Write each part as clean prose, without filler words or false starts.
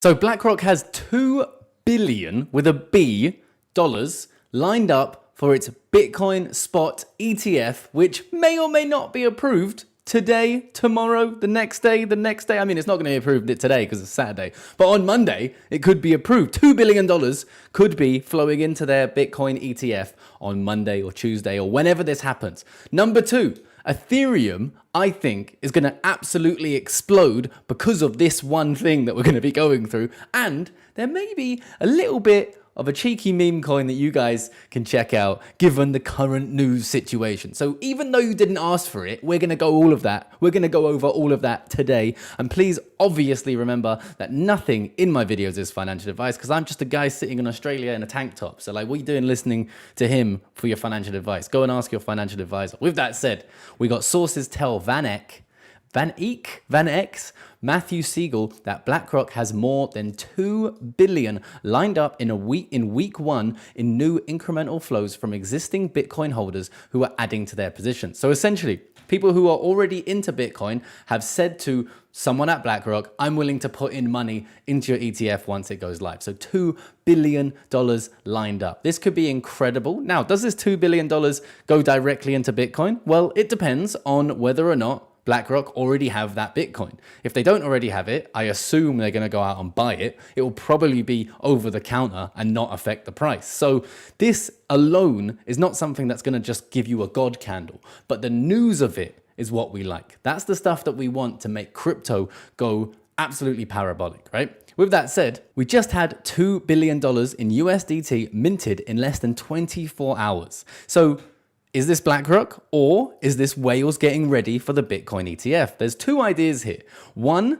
So BlackRock has $2 billion with a B dollars lined up for its Bitcoin spot ETF, which may or may not be approved today, tomorrow, the next day. I mean, it's not going to be approved today because it's Saturday, but on Monday, it could be approved. $2 billion could be flowing into their Bitcoin ETF on Monday or Tuesday or whenever this happens. Number two, Ethereum, I think, is going to absolutely explode because of this one thing that we're going to be going through. And there may be a little bit of a cheeky meme coin that you guys can check out given the current news situation. So even though you didn't ask for it, we're going to go all of that. We're going to go over all of that today. And please obviously remember that nothing in my videos is financial advice because I'm just a guy sitting in Australia in a tank top. So like, what are you doing listening to him for your financial advice? Go and ask your financial advisor. With that said, we got sources tell Van X, Matthew Siegel that BlackRock has more than $2 billion lined up in week one in new incremental flows from existing Bitcoin holders who are adding to their positions. So essentially, people who are already into Bitcoin have said to someone at BlackRock, I'm willing to put in money into your ETF once it goes live. So $2 billion lined up. This could be incredible. Now, does this $2 billion go directly into Bitcoin? Well, it depends on whether or not BlackRock already have that Bitcoin. If they don't already have it, I assume they're going to go out and buy it. It will probably be over the counter and not affect the price. So this alone is not something that's going to just give you a God candle, but the news of it is what we like. That's the stuff that we want to make crypto go absolutely parabolic, right? With that said, we just had $2 billion in USDT minted in less than 24 hours. So is this BlackRock or is this whales getting ready for the Bitcoin ETF? There's two ideas here. One,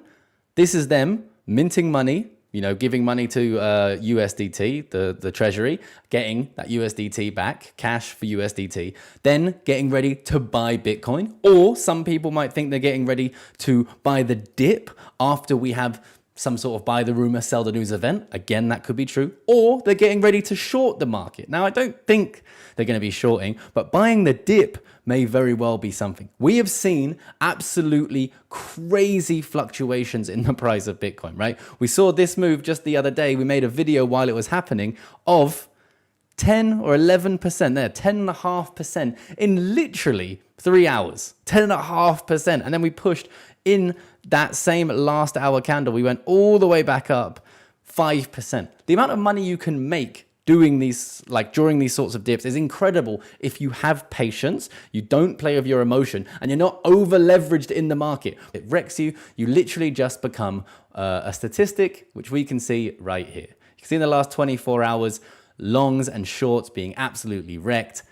this is them minting money, giving money to USDT, the treasury, getting that USDT back, cash for USDT, then getting ready to buy Bitcoin. Or some people might think they're getting ready to buy the dip after we have some sort of buy the rumor, sell the news event. Again, that could be true. Or they're getting ready to short the market. Now, I don't think they're going to be shorting, but buying the dip may very well be something. We have seen absolutely crazy fluctuations in the price of Bitcoin, right? We saw this move just the other day. We made a video while it was happening of 10 or 11% there, 10.5% in literally 3 hours, 10.5%. And then we pushed in that same last hour candle. We went all the way back up 5%. The amount of money you can make doing these, during these sorts of dips is incredible if you have patience, you don't play with your emotion, and you're not over leveraged in the market. It wrecks you. You literally just become a statistic, which we can see right here. You can see in the last 24 hours, longs and shorts being absolutely wrecked.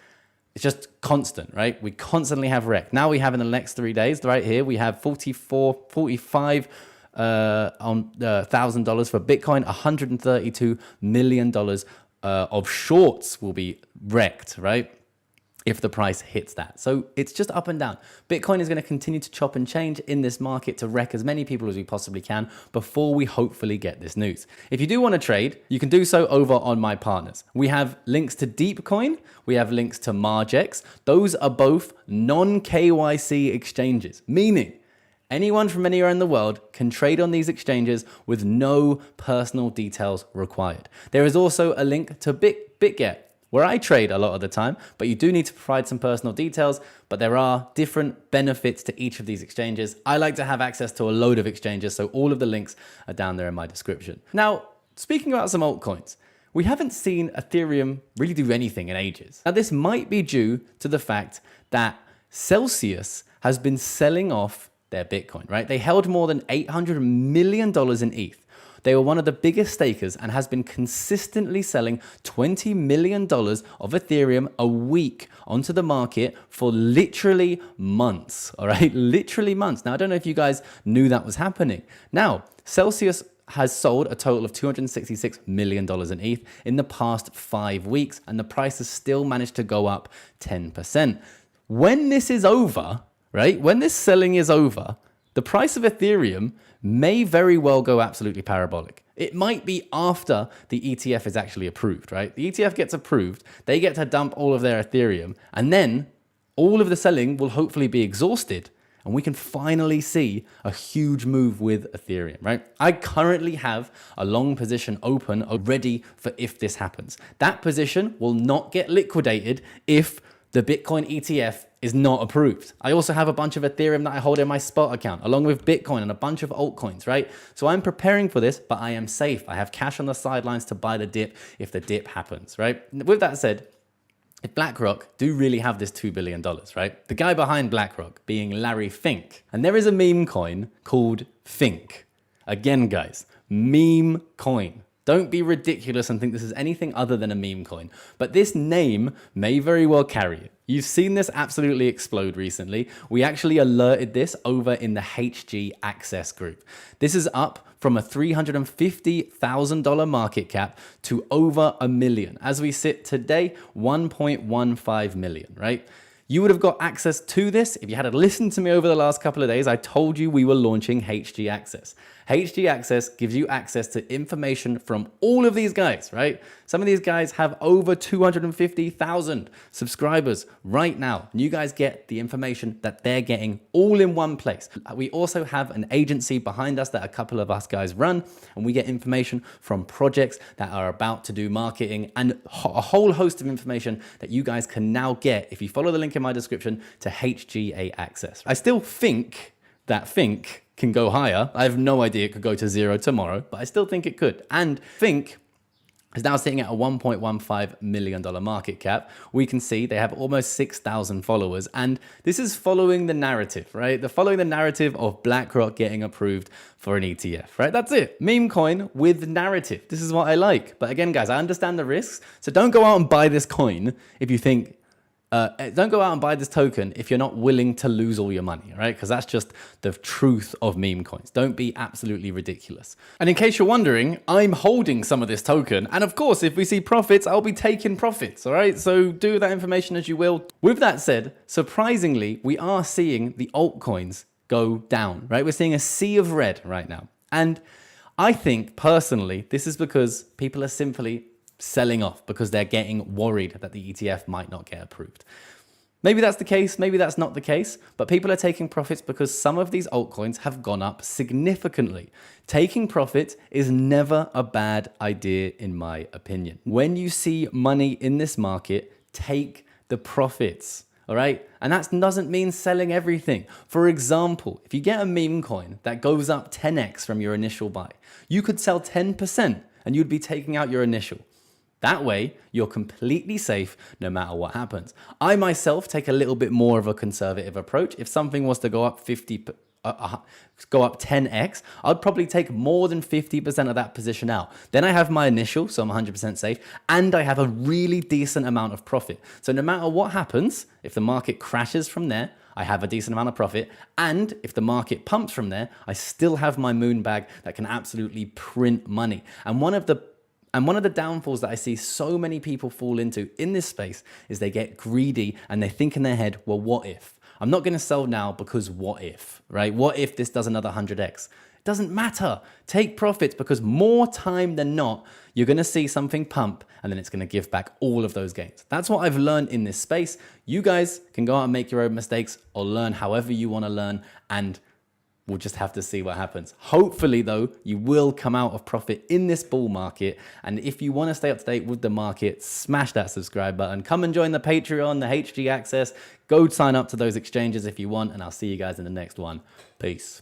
It's just constant, right? We constantly have wreck. Now we have in the next 3 days, right here, we have $45,000 for Bitcoin, $132 million of shorts will be wrecked, right? If the price hits that. So it's just up and down. Bitcoin is going to continue to chop and change in this market to wreck as many people as we possibly can before we hopefully get this news. If you do want to trade, you can do so over on my partners. We have links to Deepcoin. We have links to Margex. Those are both non-KYC exchanges, meaning anyone from anywhere in the world can trade on these exchanges with no personal details required. There is also a link to BitGet, where I trade a lot of the time, but you do need to provide some personal details, but there are different benefits to each of these exchanges. I like to have access to a load of exchanges, so all of the links are down there in my description. Now, speaking about some altcoins, we haven't seen Ethereum really do anything in ages. Now, this might be due to the fact that Celsius has been selling off their Bitcoin, right? They held more than $800 million in ETH. They were one of the biggest stakers and has been consistently selling $20 million of Ethereum a week onto the market for literally months, all right? Literally months. Now, I don't know if you guys knew that was happening. Now, Celsius has sold a total of $266 million in ETH in the past 5 weeks, and the price has still managed to go up 10%. When this is over, right? When this selling is over, the price of Ethereum may very well go absolutely parabolic. It might be after the ETF is actually approved, right? The ETF gets approved, they get to dump all of their Ethereum, and then all of the selling will hopefully be exhausted. and we can finally see a huge move with Ethereum, right? I currently have a long position open ready for if this happens. That position will not get liquidated if the Bitcoin ETF is not approved. I also have a bunch of Ethereum that I hold in my spot account, along with Bitcoin and a bunch of altcoins, right? So I'm preparing for this, but I am safe. I have cash on the sidelines to buy the dip if the dip happens, right? With that said, if BlackRock do really have this $2 billion, right? The guy behind BlackRock being Larry Fink. And there is a meme coin called Fink. Again, guys, meme coin. Don't be ridiculous and think this is anything other than a meme coin. But this name may very well carry it. You've seen this absolutely explode recently. We actually alerted this over in the HG Access group. This is up from a $350,000 market cap to over $1 million. As we sit today, 1.15 million, right? You would have got access to this if you had listened to me over the last couple of days. I told you we were launching HG Access. HG Access gives you access to information from all of these guys, right? Some of these guys have over 250,000 subscribers right now. And you guys get the information that they're getting all in one place. We also have an agency behind us that a couple of us guys run, and we get information from projects that are about to do marketing and a whole host of information that you guys can now get if you follow the link in my description to HGA Access. I still think that Fink can go higher. I have no idea it could go to zero tomorrow, but I still think it could. And Fink is now sitting at a $1.15 million market cap. We can see they have almost 6,000 followers. And this is following the narrative, right? They're following the narrative of BlackRock getting approved for an ETF, right? That's it. Meme coin with narrative. This is what I like. But again, guys, I understand the risks. So don't go out and buy this coin if you think, don't go out and buy this token if you're not willing to lose all your money, right? Because that's just the truth of meme coins. Don't be absolutely ridiculous. And in case you're wondering, I'm holding some of this token. And of course, if we see profits, I'll be taking profits, all right? So do that information as you will. With that said, surprisingly, we are seeing the altcoins go down, right? We're seeing a sea of red right now. And I think personally, this is because people are simply selling off because they're getting worried that the ETF might not get approved. Maybe that's the case, maybe that's not the case, but people are taking profits because some of these altcoins have gone up significantly. Taking profits is never a bad idea in my opinion. When you see money in this market, take the profits. All right. And that doesn't mean selling everything. For example, if you get a meme coin that goes up 10x from your initial buy, you could sell 10% and you'd be taking out your initial. That way, you're completely safe no matter what happens. I myself take a little bit more of a conservative approach. If something was to go up 10x, I'd probably take more than 50% of that position out. Then I have my initial, so I'm 100% safe, and I have a really decent amount of profit. So no matter what happens, if the market crashes from there, I have a decent amount of profit. And if the market pumps from there, I still have my moon bag that can absolutely print money. And one of the downfalls that I see so many people fall into in this space is they get greedy and they think in their head, well, what if? I'm not going to sell now because what if, right? What if this does another 100x? It doesn't matter. Take profits because more time than not, you're going to see something pump and then it's going to give back all of those gains. That's what I've learned in this space. You guys can go out and make your own mistakes or learn however you want to learn, and we'll just have to see what happens. Hopefully, though, you will come out of profit in this bull market. And if you want to stay up to date with the market, smash that subscribe button. Come and join the Patreon, the HG Access. Go sign up to those exchanges if you want, and I'll see you guys in the next one. Peace.